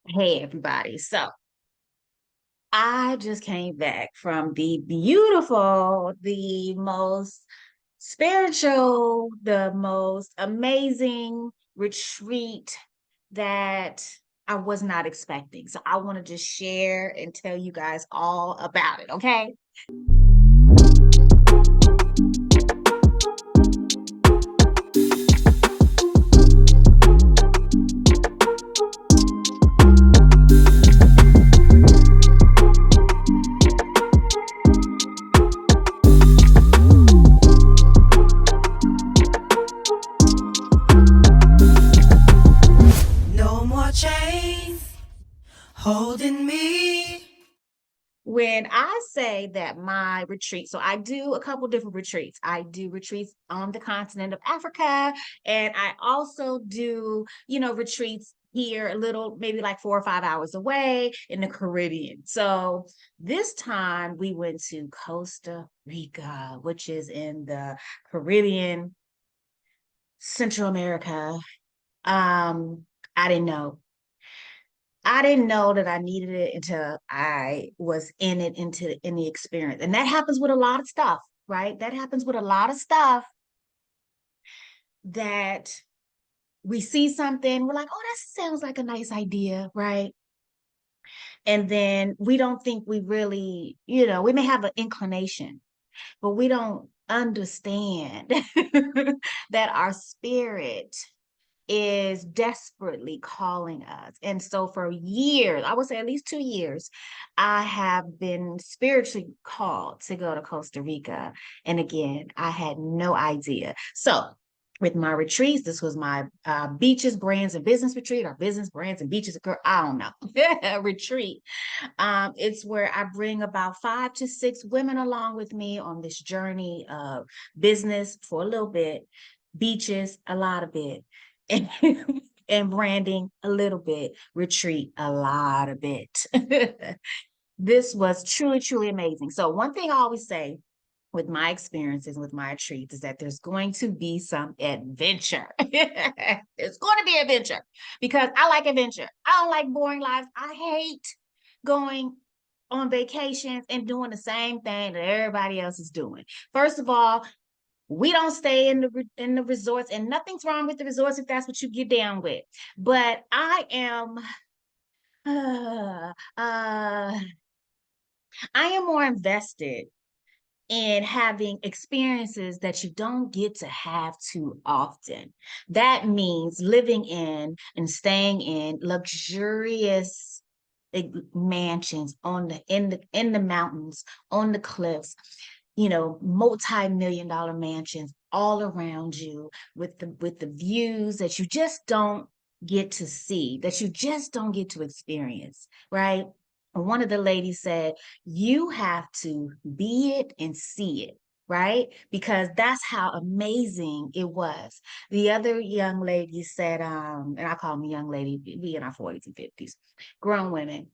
Hey, everybody. So I just came back from the beautiful, the most spiritual, the most amazing retreat that I was not expecting. So I want to just share and tell you guys all about it. Okay. No more chains holding me. When I say that my retreat, so I do a couple different retreats. I do retreats on the continent of Africa, and I also do, retreats here a little, maybe like 4 or 5 hours away in the Caribbean. So this time we went to Costa Rica, which is in the Caribbean, Central America. Um, I didn't know. I didn't know that I needed it until I was in the experience. And that happens with a lot of stuff, right? That happens with a lot of stuff that we see something, we're like, oh, that sounds like a nice idea, right? And then we don't think we really, we may have an inclination, but we don't understand that our spirit is desperately calling us. And so for years, I would say at least 2 years, I have been spiritually called to go to Costa Rica. And again, I had no idea. So with my retreats, this was my beaches, brands, and business retreat, or business, brands, and beaches. Girl, I don't know, retreat. It's where I bring about 5 to 6 women along with me on this journey of business for a little bit, beaches a lot of it, and, and branding a little bit, retreat a lot of it. This was truly, truly amazing. So one thing I always say with my experiences with my retreats is that there's going to be some adventure. There's going to be adventure because I like adventure. I don't like boring lives. I hate going on vacations and doing the same thing that everybody else is doing. First of all, we don't stay in the resorts, and nothing's wrong with the resorts if that's what you get down with. But I am I am more invested in having experiences that you don't get to have too often. That means living in and staying in luxurious mansions in the mountains, on the cliffs, multi-million dollar mansions all around you with the views that you just don't get to see, that you just don't get to experience, right? One of the ladies said, you have to be it and see it, right? Because that's how amazing it was. The other young lady said, and I call them young lady, we in our 40s and 50s, grown women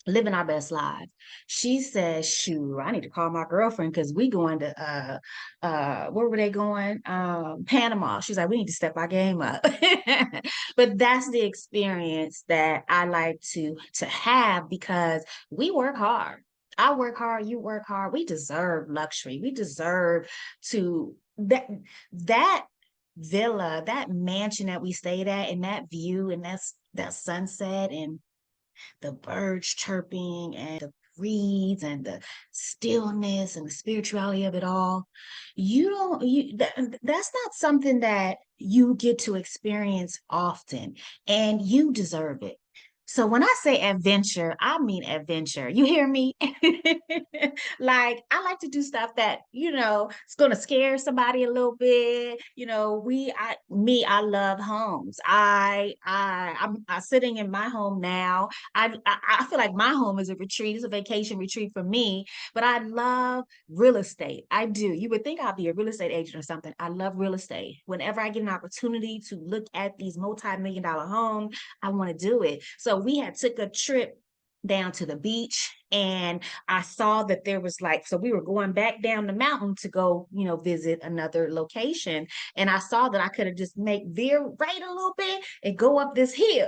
living our best lives. She says, shoot, I need to call my girlfriend because we going to where were they going? Panama. She's like, we need to step our game up. But that's the experience that I like to have because we work hard. I work hard, you work hard. We deserve luxury. We deserve to that villa, that mansion that we stayed at, and that view, and that sunset, and the birds chirping, and the breeze, and the stillness, and the spirituality of it all. You don't you that, that's not something that you get to experience often, and you deserve it. So when I say adventure, I mean adventure. You hear me? Like I like to do stuff that, it's going to scare somebody a little bit. I love homes. I'm sitting in my home now. I feel like my home is a retreat. It's a vacation retreat for me, but I love real estate. I do. You would think I'd be a real estate agent or something. I love real estate. Whenever I get an opportunity to look at these multi-million dollar homes, I want to do it. So we had took a trip down to the beach, and I saw that there was so we were going back down the mountain to go, visit another location. And I saw that I could have just make veer right a little bit and go up this hill.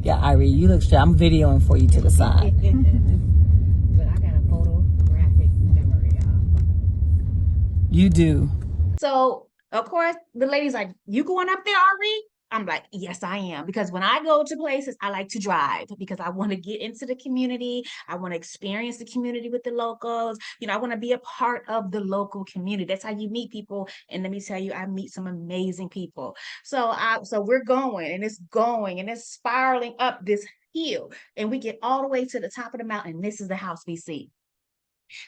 Yeah, Irie, you look straight. I'm videoing for you to the side. But I got a photographic memory, y'all. You do. So, of course, the lady's like, "You going up there, Ari?" I'm like, "Yes, I am." Because when I go to places, I like to drive because I want to get into the community. I want to experience the community with the locals. I want to be a part of the local community. That's how you meet people. And let me tell you, I meet some amazing people. So we're going and it's spiraling up this hill. And we get all the way to the top of the mountain. And this is the house we see.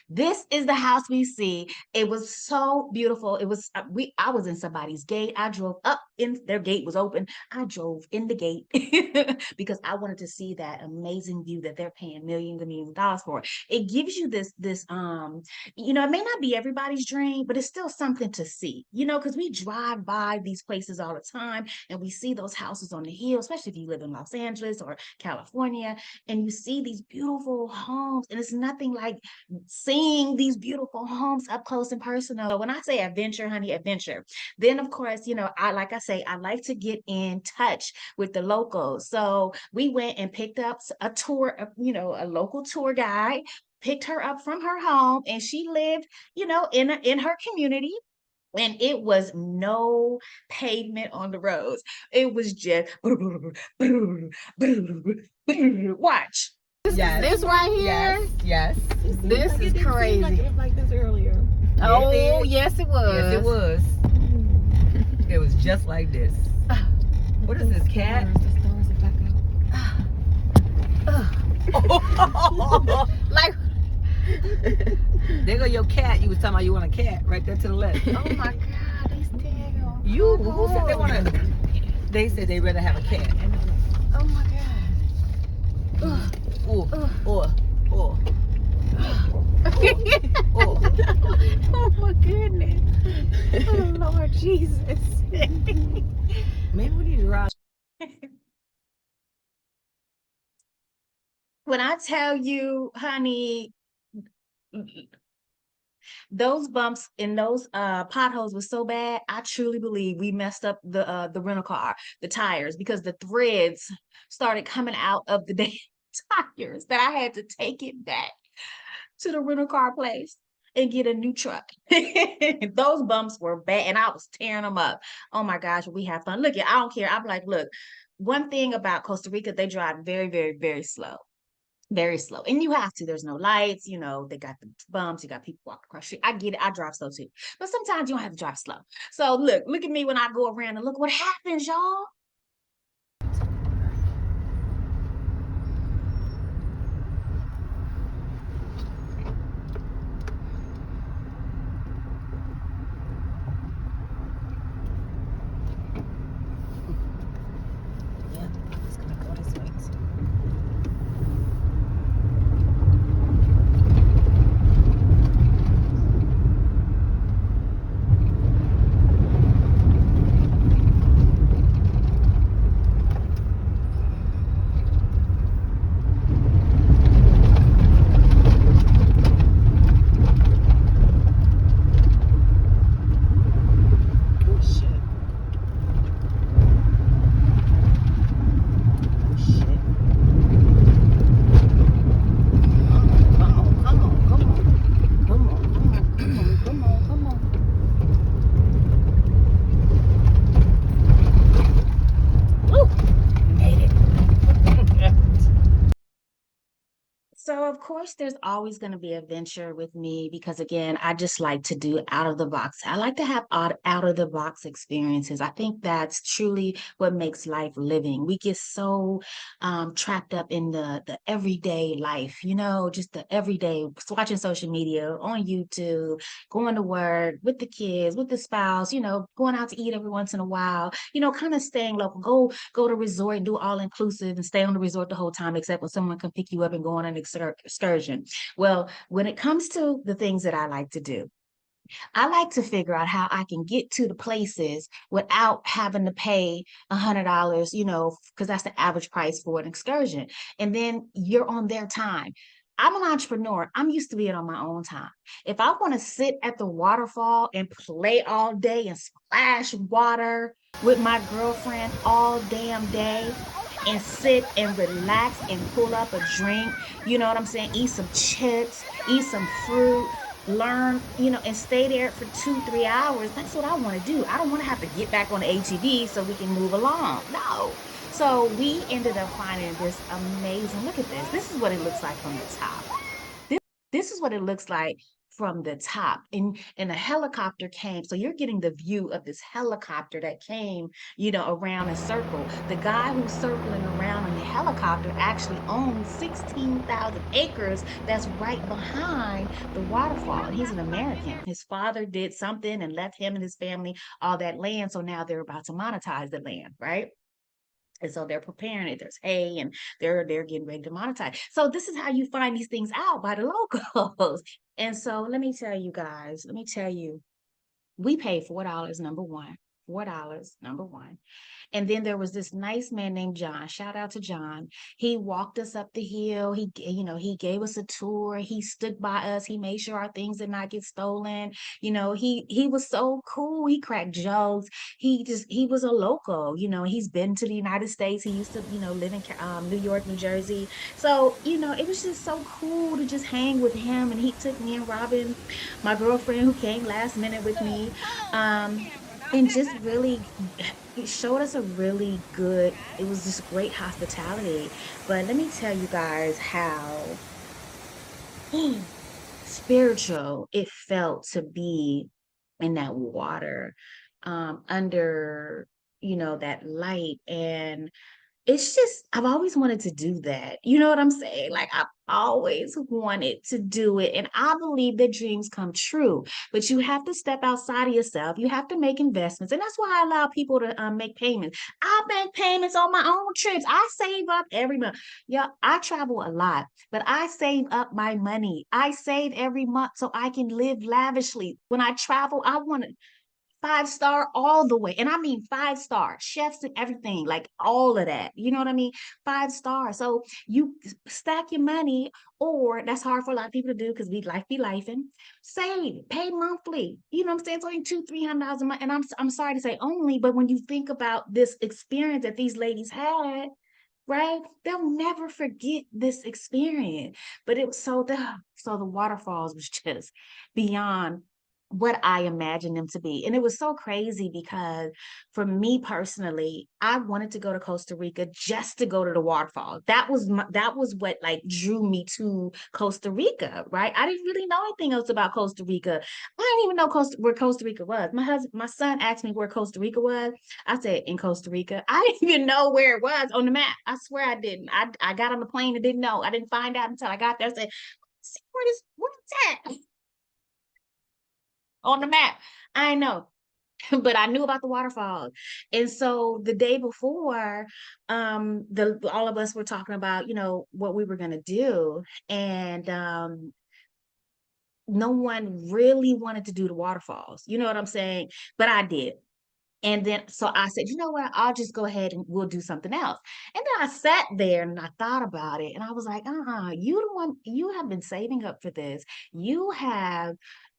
This is the house we see. It was so beautiful. It was I was in somebody's gate. I drove up in their gate was open. I drove in the gate because I wanted to see that amazing view that they're paying millions and millions of dollars for. It gives you this it may not be everybody's dream, but it's still something to see. Because we drive by these places all the time and we see those houses on the hill, especially if you live in Los Angeles or California, and you see these beautiful homes, and it's nothing like seeing these beautiful homes up close and personal. So when I say adventure, honey, adventure. Then of course, I like to get in touch with the locals. So we went and picked up a tour, a local tour guide, picked her up from her home, and she lived, in her community. And it was no pavement on the roads. It was just watch. Yes. This right here, Yes. this is crazy. Like this earlier. Oh, yes, it was. Yes, it was. It was just like this. What is this, cat? The stars are back out. Like, There go your cat. You was talking about you want a cat right there to the left. oh my God, these daggone. You, who said they want to? They said they'd rather have a cat. Oh my God. Oh. Oh my goodness. Oh Lord Jesus. Maybe we need to ride. When I tell you, honey, those bumps and those potholes were so bad, I truly believe we messed up the rental car, the tires, because the threads started coming out of the damn tires that I had to take it back to the rental car place and get a new truck. Those bumps were bad and I was tearing them up. Oh my gosh, we have fun. Look, I don't care. I'm like, look, one thing about Costa Rica, they drive very, very, very slow. Very slow. And you have to. There's no lights, they got the bumps, you got people walking across the street. I get it. I drive slow too. But sometimes you don't have to drive slow. So look at me when I go around and look what happens, y'all. Yeah, it's gonna go this way. So of course there's always going to be adventure with me because again, I just like to do out of the box. I like to have out of the box experiences. I think that's truly what makes life living. We get so trapped up in the everyday life, just the everyday watching social media on YouTube, going to work with the kids, with the spouse, going out to eat every once in a while, kind of staying local, go to resort and do all inclusive and stay on the resort the whole time, except when someone can pick you up and go on an excursion. Well, when it comes to the things that I like to do, I like to figure out how I can get to the places without having to pay $100, because that's the average price for an excursion. And then you're on their time. I'm an entrepreneur. I'm used to being on my own time. If I want to sit at the waterfall and play all day and splash water with my girlfriend all damn day, and sit and relax and pull up a drink. You know what I'm saying? Eat some chips, eat some fruit, learn, and stay there for 2, 3 hours. That's what I want to do. I don't want to have to get back on the ATV so we can move along. No. So we ended up finding this amazing. Look at this. This is what it looks like from the top. This is what it looks like from the top. And a helicopter came. So you're getting the view of this helicopter that came, around a circle. The guy who's circling around in the helicopter actually owns 16,000 acres that's right behind the waterfall. And he's an American. His father did something and left him and his family all that land. So now they're about to monetize the land, right? And so they're preparing it. There's hay and they're getting ready to monetize. So this is how you find these things out, by the locals. And so let me tell you guys, we paid $4, number one. $4, number one. And then there was this nice man named John. Shout out to John. He walked us up the hill. He gave us a tour. He stood by us. He made sure our things did not get stolen. He was so cool. He cracked jokes. He was a local. He's been to the United States. He used to, live in New York, New Jersey. So, it was just so cool to just hang with him. And he took me and Robin, my girlfriend who came last minute with me. And just really it showed us a really good, it was just great hospitality. But let me tell you guys how spiritual it felt to be in that water, under, that light. And it's just, I've always wanted to do that. You know what I'm saying? Like, I've always wanted to do it. And I believe that dreams come true, but you have to step outside of yourself. You have to make investments. And that's why I allow people to make payments. I make payments on my own trips. I save up every month. Yeah, I travel a lot, but I save up my money. I save every month so I can live lavishly. When I travel, I want to 5 star all the way. And I mean 5 star, chefs and everything, like all of that. You know what I mean? 5 stars. So you stack your money, or that's hard for a lot of people to do because we life be lifing. Save, pay monthly. You know what I'm saying? It's only $200-300 a month. And I'm sorry to say only, but when you think about this experience that these ladies had, right? They'll never forget this experience. But it was so the waterfalls was just beyond what I imagined them to be. And it was so crazy because for me personally, I wanted to go to Costa Rica just to go to the waterfall. That was what like drew me to Costa Rica, right? I didn't really know anything else about Costa Rica. I didn't even know where Costa Rica was. My son asked me where Costa Rica was. I said, in Costa Rica. I didn't even know where it was on the map. I swear I didn't. I got on the plane and didn't know. I didn't find out until I got there. I said, see where's that on the map? I know. But I knew about the waterfalls. And so the day before, all of us were talking about, what we were gonna do. And no one really wanted to do the waterfalls. You know what I'm saying? But I did. And then, so I said, you know what? I'll just go ahead and we'll do something else. And then I sat there and I thought about it. And I was like, you have been saving up for this. You have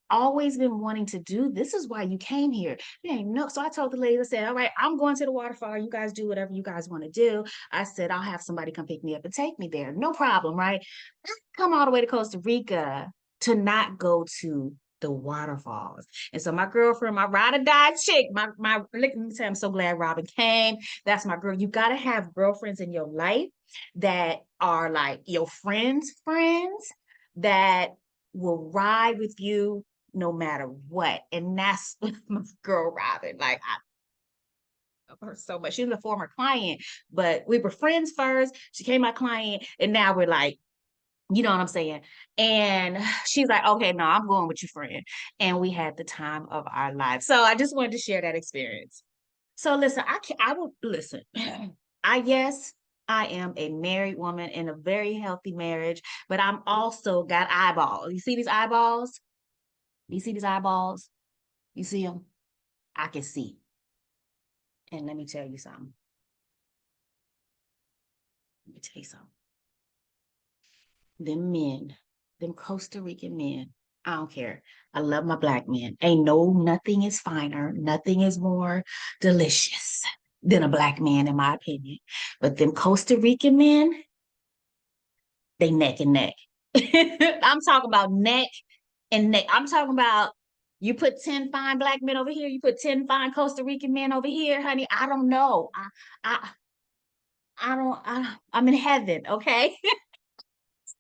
always been wanting to do. This is why you came here. You ain't no. So I told the lady, I said, all right, I'm going to the waterfall. You guys do whatever you guys want to do. I said, I'll have somebody come pick me up and take me there. No problem, right? I come all the way to Costa Rica to not go to the waterfalls. And so my girlfriend, my ride or die chick, let me tell you, I'm so glad Robin came. That's my girl. You got to have girlfriends in your life that are like your friends' friends that will ride with you no matter what. And that's my girl Robin. Like, I love her so much. She was a former client, but we were friends first. She became my client, and now we're like, you know what I'm saying? And she's like, okay, no, I'm going with you, friend. And we had the time of our lives. So I just wanted to share that experience. So listen, I will listen. Yes, I am a married woman in a very healthy marriage, but I'm also got eyeballs. You see these eyeballs? You see these eyeballs? You see them? I can see. And let me tell you something. Let me tell you something. Them men, them Costa Rican men, I don't care. I love my Black men. Nothing is finer. Nothing is more delicious than a black man, in my opinion. But them Costa Rican men, they neck and neck. I'm talking about neck and neck. I'm talking about you put 10 fine black men over here, you put 10 fine Costa Rican men over here, honey. I don't know. I I don't I'm in heaven, okay?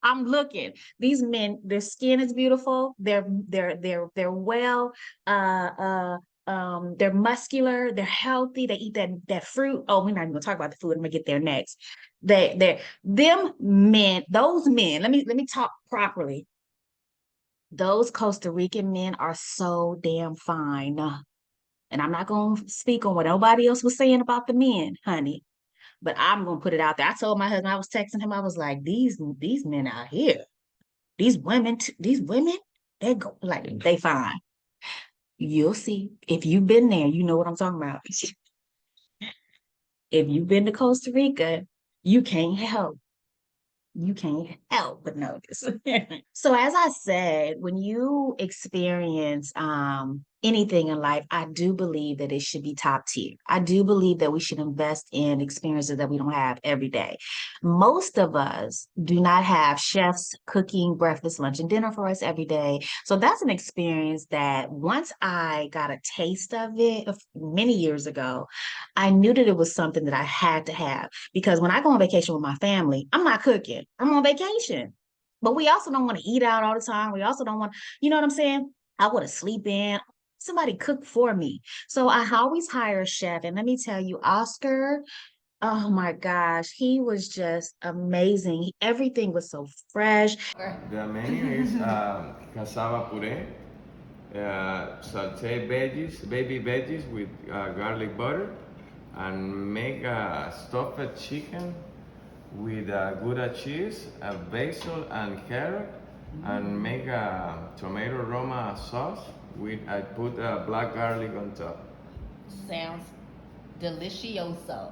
I'm looking. These men, their skin is beautiful. They're well they're muscular, they're healthy, they eat that fruit. Oh, we're not even gonna talk about the food. I'm gonna get there next. They're them men, those men, let me talk properly. Those Costa Rican men are so damn fine. And I'm not gonna speak on what nobody else was saying about the men, honey. But I'm gonna put it out there. I told my husband, I was texting him, I was like, these men out here, these women, they go like they fine. You'll see. If you've been there, you know what I'm talking about. If you've been to Costa Rica, you can't help. You can't help but notice. So as I said, when you experience anything in life, I do believe that it should be top tier. I do believe that we should invest in experiences that we don't have every day. Most of us do not have chefs cooking breakfast, lunch, and dinner for us every day. So that's an experience that once I got a taste of it many years ago, I knew that it was something that I had to have because when I go on vacation with my family, I'm not cooking. I'm on vacation. But we also don't want to eat out all the time. We also don't want, you know what I'm saying? I want to sleep in. Somebody cook for me. So I always hire a chef. And let me tell you, Oscar, oh my gosh, he was just amazing. Everything was so fresh. The menu is cassava puree, sauteed veggies, baby veggies with garlic butter, and make a stuffed chicken with Gouda cheese, basil, and carrot, and make a tomato Roma sauce with I put black garlic on top. Sounds delicioso.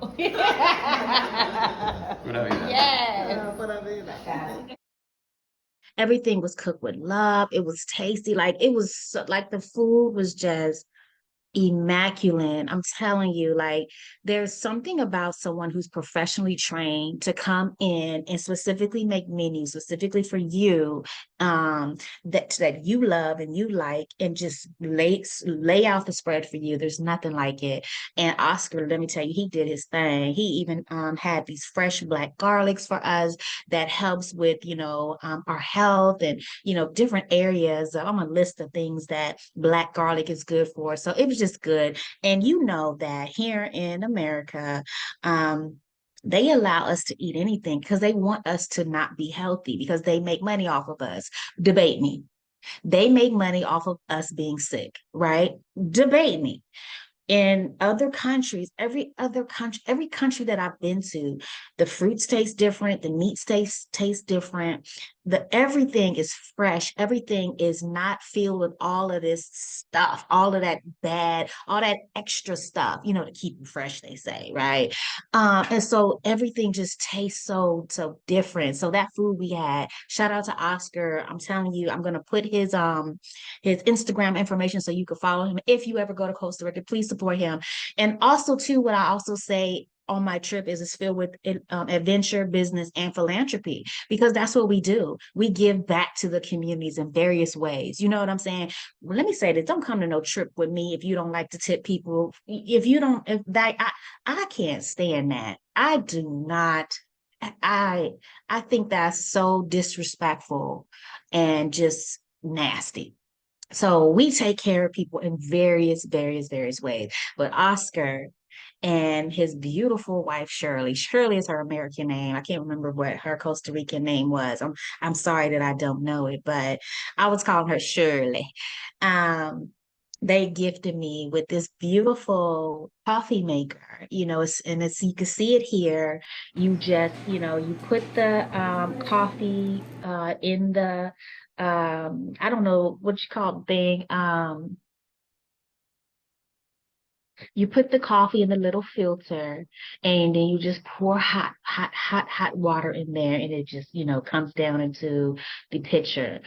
Pura vida. Yes. Everything was cooked with love. It was tasty. Like it was like the food was just immaculate. I'm telling you, like there's something about someone who's professionally trained to come in and specifically make menus specifically for you, that you love and you like, and just lay out the spread for you. There's nothing like it. And Oscar, let me tell you, he did his thing. He even had these fresh black garlics for us that helps with our health and different areas. I'm a list of things that black garlic is good for. So it was just good. And you know that here in America, they allow us to eat anything because they want us to not be healthy because they make money off of us. Debate me. They make money off of us being sick, right? Debate me. In other countries, every country that I've been to, the fruits taste different, the meats taste different. Everything is fresh. Everything is not filled with all of this stuff, all of that bad, all that extra stuff, to keep you fresh, they say, right? And so everything just tastes so different. So that food we had, shout out to Oscar. I'm telling you, I'm gonna put his Instagram information so you can follow him. If you ever go to Costa Rica, please support him. And also, too, what I also say on my trip is it's filled with adventure, business, and philanthropy because that's what we do. We give back to the communities in various ways. You know what I'm saying? Well, let me say this: don't come to no trip with me if you don't like to tip people. If you don't, if that I can't stand that. I do not. I think that's so disrespectful and just nasty. So we take care of people in various ways. But Oscar and his beautiful wife Shirley. Shirley is her American name. I can't remember what her Costa Rican name was. I'm sorry that I don't know it, but I was calling her Shirley. Um, they gifted me with this beautiful coffee maker. You can see it here. You just, you put the coffee in the I don't know what you call the thing. You put the coffee in the little filter, and then you just pour hot water in there, and it just, comes down into the pitcher.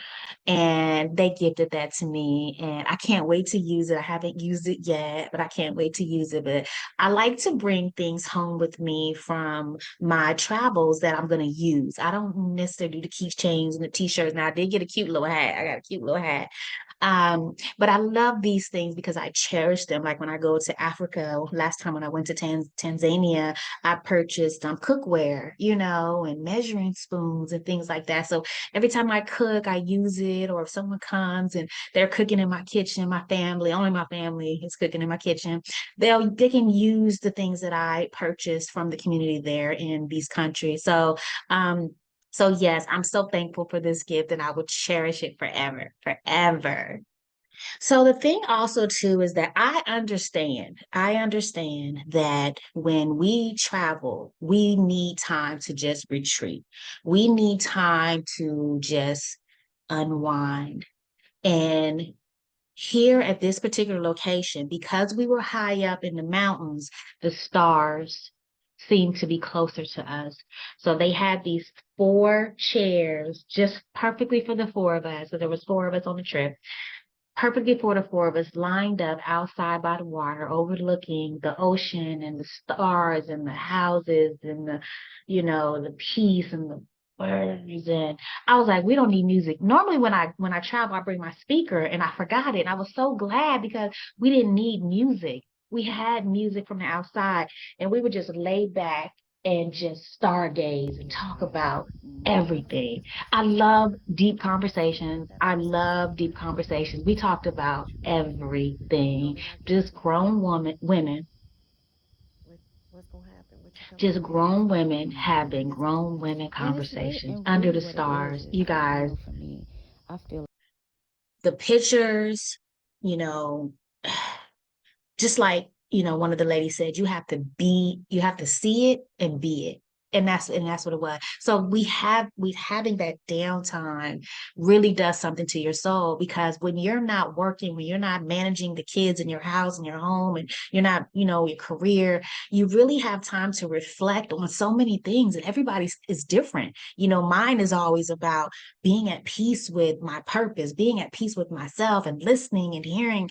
And they gifted that to me, and I can't wait to use it. I haven't used it yet, but I can't wait to use it. But I like to bring things home with me from my travels that I'm going to use. I don't necessarily do the keychains and the t-shirts. Now, I did get a cute little hat. I got a cute little hat. But I love these things because I cherish them. Like when I go to Africa, last time when I went to Tanzania, I purchased cookware, and measuring spoons and things like that. So every time I cook, I use it. Or if someone comes and they're cooking in my kitchen, my family, only my family is cooking in my kitchen, they can use the things that I purchased from the community there in these countries. So yes, I'm so thankful for this gift and I will cherish it forever, forever. So the thing also too is that I understand that when we travel, we need time to just retreat. We need time to just unwind. And here at this particular location, because we were high up in the mountains, the stars seemed to be closer to us. So they had these four chairs just perfectly for the four of us. So there was four of us on the trip, perfectly for the four of us lined up outside by the water, overlooking the ocean and the stars and the houses and the peace and the birds. And I was like, we don't need music. Normally when I travel, I bring my speaker and I forgot it. And I was so glad because we didn't need music. We had music from the outside and we would just lay back and just stargaze and talk about everything. I love deep conversations. I love deep conversations. We talked about everything. Just women, just grown women having grown women conversations under the stars. You guys, the pictures, you know, just like, one of the ladies said, you have to see it and be it. And that's what it was. So we having that downtime really does something to your soul, because when you're not working, when you're not managing the kids in your house and your home, and you're not, your career, you really have time to reflect on so many things, and everybody's is different. Mine is always about being at peace with my purpose, being at peace with myself, and listening and hearing,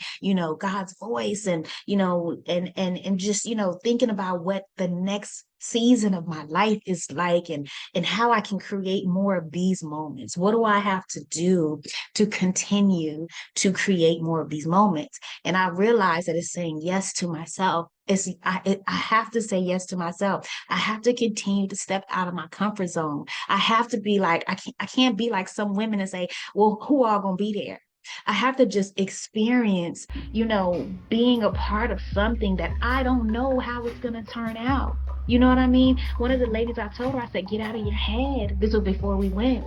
God's voice, and, and just, thinking about what the next season of my life is like, and how I can create more of these moments. What do I have to do to continue to create more of these moments? And I realize that it's saying yes to myself. I have to say yes to myself. I have to continue to step out of my comfort zone. I have to be like, I can't be like some women and say, well, who are gonna be there? I have to just experience, being a part of something that I don't know how it's going to turn out. You know what I mean? One of the ladies, I told her, I said, get out of your head. This was before we went.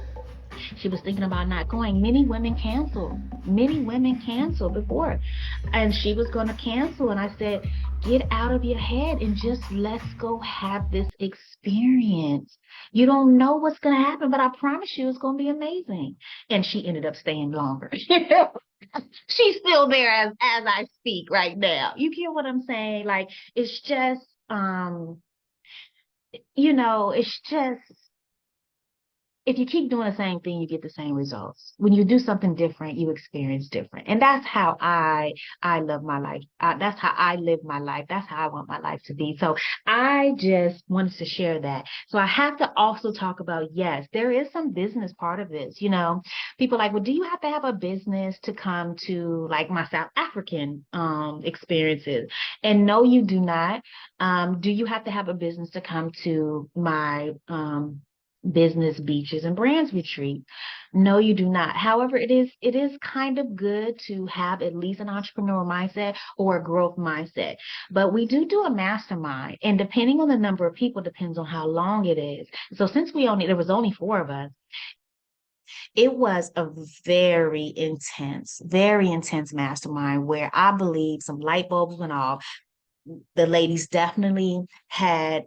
She was thinking about not going. Many women cancel. Many women cancel before. And she was going to cancel. And I said, get out of your head and just let's go have this experience. You don't know what's going to happen, but I promise you it's going to be amazing. And she ended up staying longer. She's still there as I speak right now. You get what I'm saying? Like, it's just, it's just, if you keep doing the same thing, you get the same results. When you do something different, you experience different. And that's how I love my life. That's how I live my life. That's how I want my life to be. So I just wanted to share that. So I have to also talk about, yes, there is some business part of this. People like, well, do you have to have a business to come to like my South African experiences? And no, you do not. Do you have to have a business to come to my business beaches and brands retreat? No, you do not. However, it is kind of good to have at least an entrepreneur mindset or a growth mindset. But we do a mastermind, and depending on the number of people, depends on how long it is. So since there was only four of us, it was a very intense mastermind where I believe some light bulbs went off. The ladies definitely had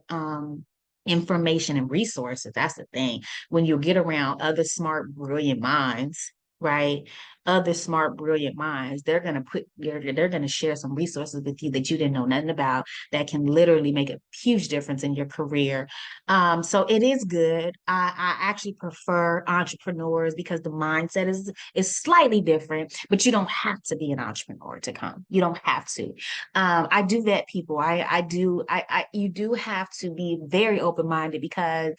information and resources. That's the thing. When you get around other smart, brilliant minds, right? Other smart, brilliant minds, they're gonna share some resources with you that you didn't know nothing about that can literally make a huge difference in your career. So it is good. I actually prefer entrepreneurs because the mindset is slightly different, but you don't have to be an entrepreneur to come. You don't have to. I do vet people. I do. You do have to be very open minded because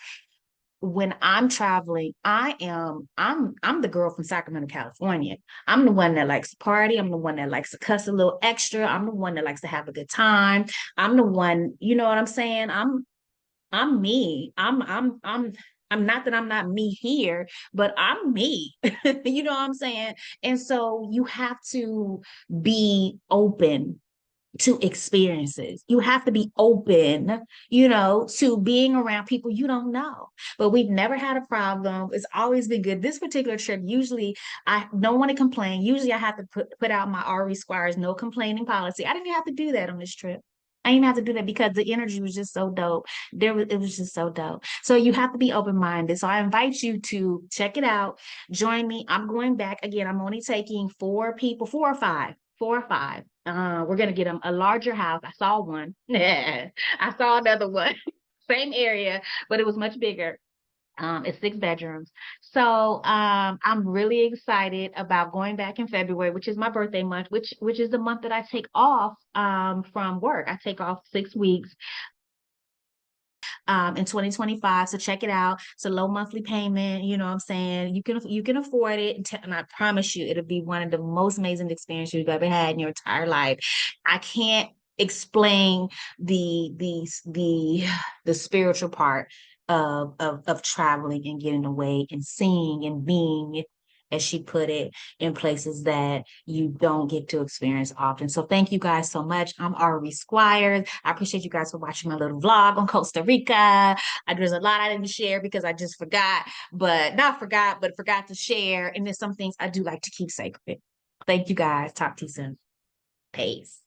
when I'm traveling, I'm the girl from Sacramento, California. I'm the one that likes to party. I'm the one that likes to cuss a little extra. I'm the one that likes to have a good time. I'm the one, you know what I'm saying? I'm me. I'm not that I'm not me here, but I'm me. You know what I'm saying? And so you have to be open to experiences. You have to be open, to being around people you don't know. But we've never had a problem. It's always been good. This particular trip, usually I don't want to complain. Usually I have to put out my RE Squires no complaining policy. I didn't have to do that on this trip. I didn't have to do that because the energy was just so dope. It was just so dope. So you have to be open-minded. So I invite you to check it out. Join me. I'm going back again. I'm only taking 4 people, 4 or 5, 4 or 5. We're gonna get them a larger house. I saw one. I saw another one, same area, but it was much bigger. It's 6 bedrooms. So I'm really excited about going back in February, which is my birthday month, which is the month that I take off from work. I take off 6 weeks in 2025. So check it out. It's a low monthly payment. You know what I'm saying? You can afford it. And I promise you, it'll be one of the most amazing experiences you've ever had in your entire life. I can't explain the spiritual part of traveling and getting away and seeing and being, as she put it, in places that you don't get to experience often. So thank you guys so much. I'm RE Squires. I appreciate you guys for watching my little vlog on Costa Rica. There's a lot I didn't share because I just forgot, but not forgot, but forgot to share. And there's some things I do like to keep sacred. Thank you guys. Talk to you soon. Peace.